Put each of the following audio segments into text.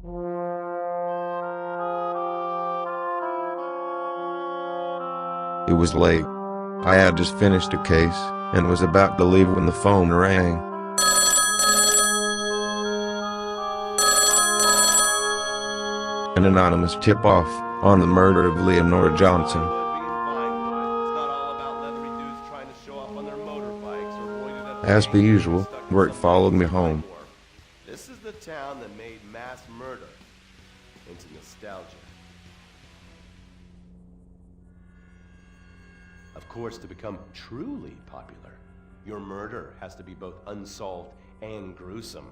It was late. I had just finished a case, and was about to leave when the phone rang. An anonymous tip-off on the murder of Leonora Johnson. As per usual, work followed me home. This is the town that made mass murder into nostalgia. Of course, to become truly popular, your murder has to be both unsolved and gruesome.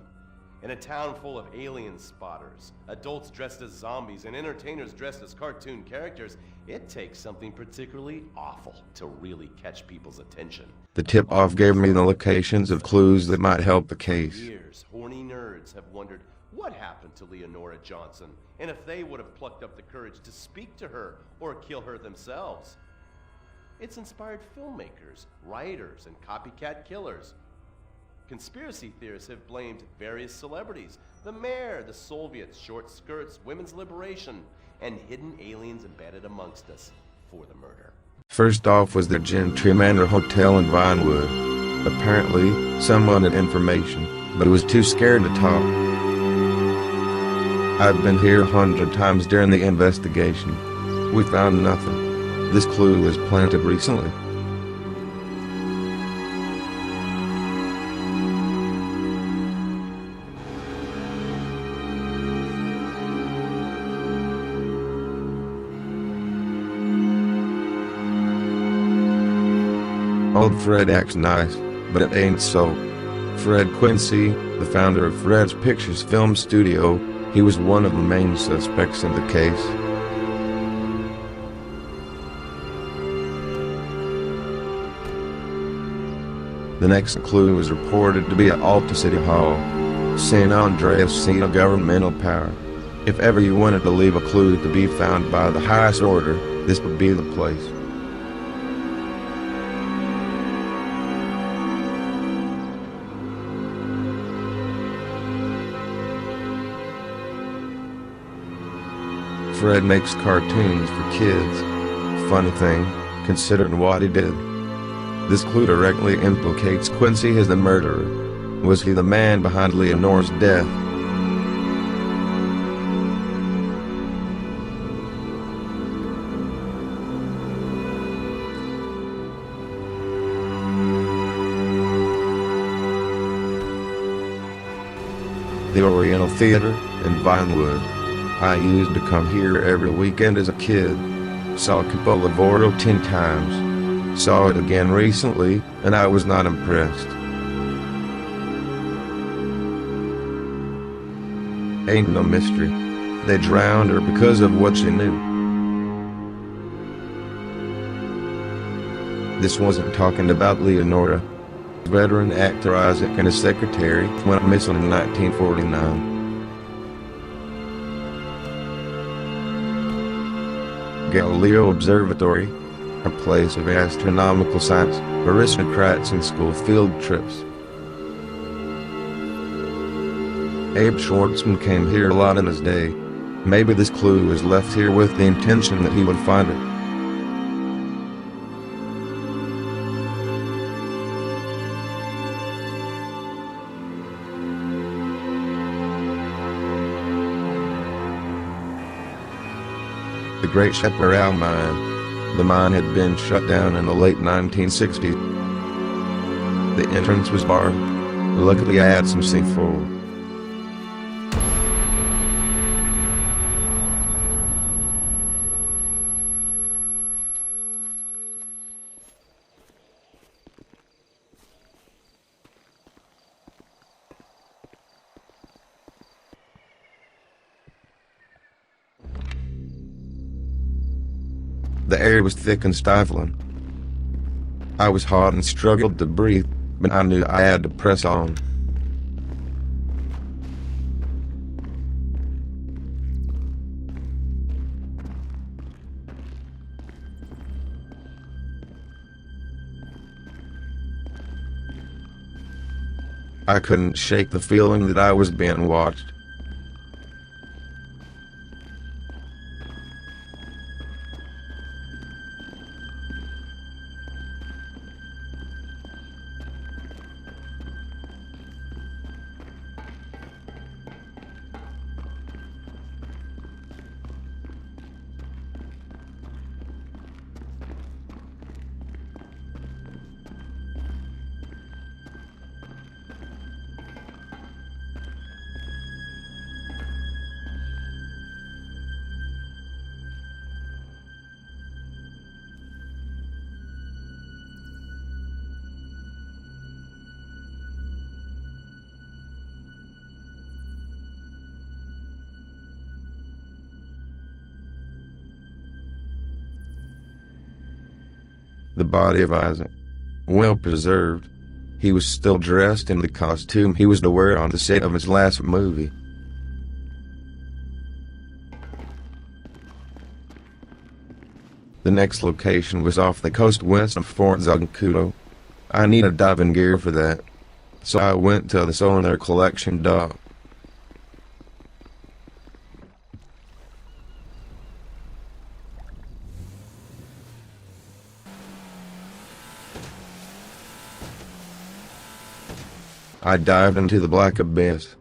In a town full of alien spotters, adults dressed as zombies, and entertainers dressed as cartoon characters, it takes something particularly awful to really catch people's attention. The tip-off gave me the locations of clues that might help the case. For years, horny nerds have wondered what happened to Leonora Johnson, and if they would have plucked up the courage to speak to her or kill her themselves. It's inspired filmmakers, writers, and copycat killers. Conspiracy theorists have blamed various celebrities, the mayor, the Soviets, short skirts, women's liberation, and hidden aliens embedded amongst us for the murder. First off was the Gentry Manor Hotel in Vinewood. Apparently, someone had information, but was too scared to talk. I've been here 100 times during the investigation. We found nothing. This clue was planted recently. Old Fred acts nice, but it ain't so. Fred Quincy, the founder of Fred's Pictures film studio, he was one of the main suspects in the case. The next clue was reported to be at Alta City Hall, St. Andreas, seat of governmental power. If ever you wanted to leave a clue to be found by the highest order, this would be the place. Fred makes cartoons for kids. Funny thing, considering what he did. This clue directly implicates Quincy as the murderer. Was he the man behind Leonora's death? The Oriental Theater in Vinewood. I used to come here every weekend as a kid. Saw Cupola Voro 10 times. Saw it again recently, and I was not impressed. Ain't no mystery. They drowned her because of what she knew. This wasn't talking about Leonora. Veteran actor Isaac and his secretary went missing in 1949. Galileo Observatory, a place of astronomical science, aristocrats and school field trips. Abe Schwartzman came here a lot in his day. Maybe this clue was left here with the intention that he would find it. The Great Chaparral Mine. The mine had been shut down in the late 1960s. The entrance was barred. Luckily I had some C4. The air was thick and stifling. I was hot and struggled to breathe, but I knew I had to press on. I couldn't shake the feeling that I was being watched. The body of Isaac, well preserved. He was still dressed in the costume he was to wear on the set of his last movie. The next location was off the coast west of Fort Zancudo. I needed diving gear for that, so I went to the sonar collection dock. I dived into the black abyss.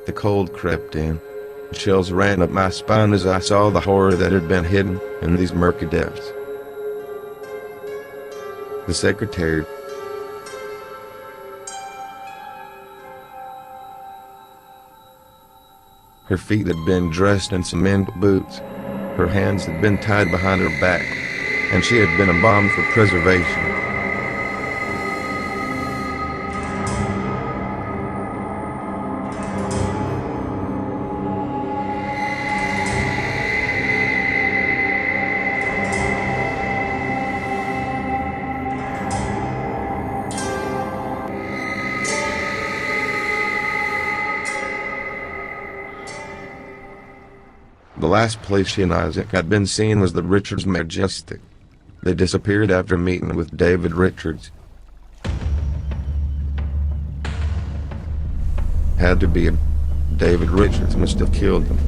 The cold crept in. Chills ran up my spine as I saw the horror that had been hidden in these murky depths. The secretary. Her feet had been dressed in cement boots. Her hands had been tied behind her back, and she had been embalmed for preservation. The last place she and Isaac had been seen was the Richards Majestic. They disappeared after meeting with David Richards. Had to be him. David Richards must have killed them.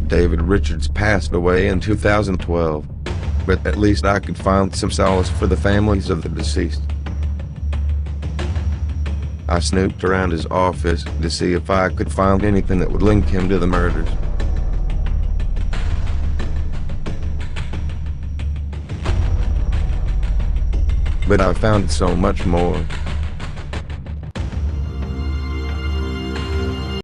David Richards passed away in 2012, but at least I could find some solace for the families of the deceased. I snooped around his office to see if I could find anything that would link him to the murders. But I found so much more.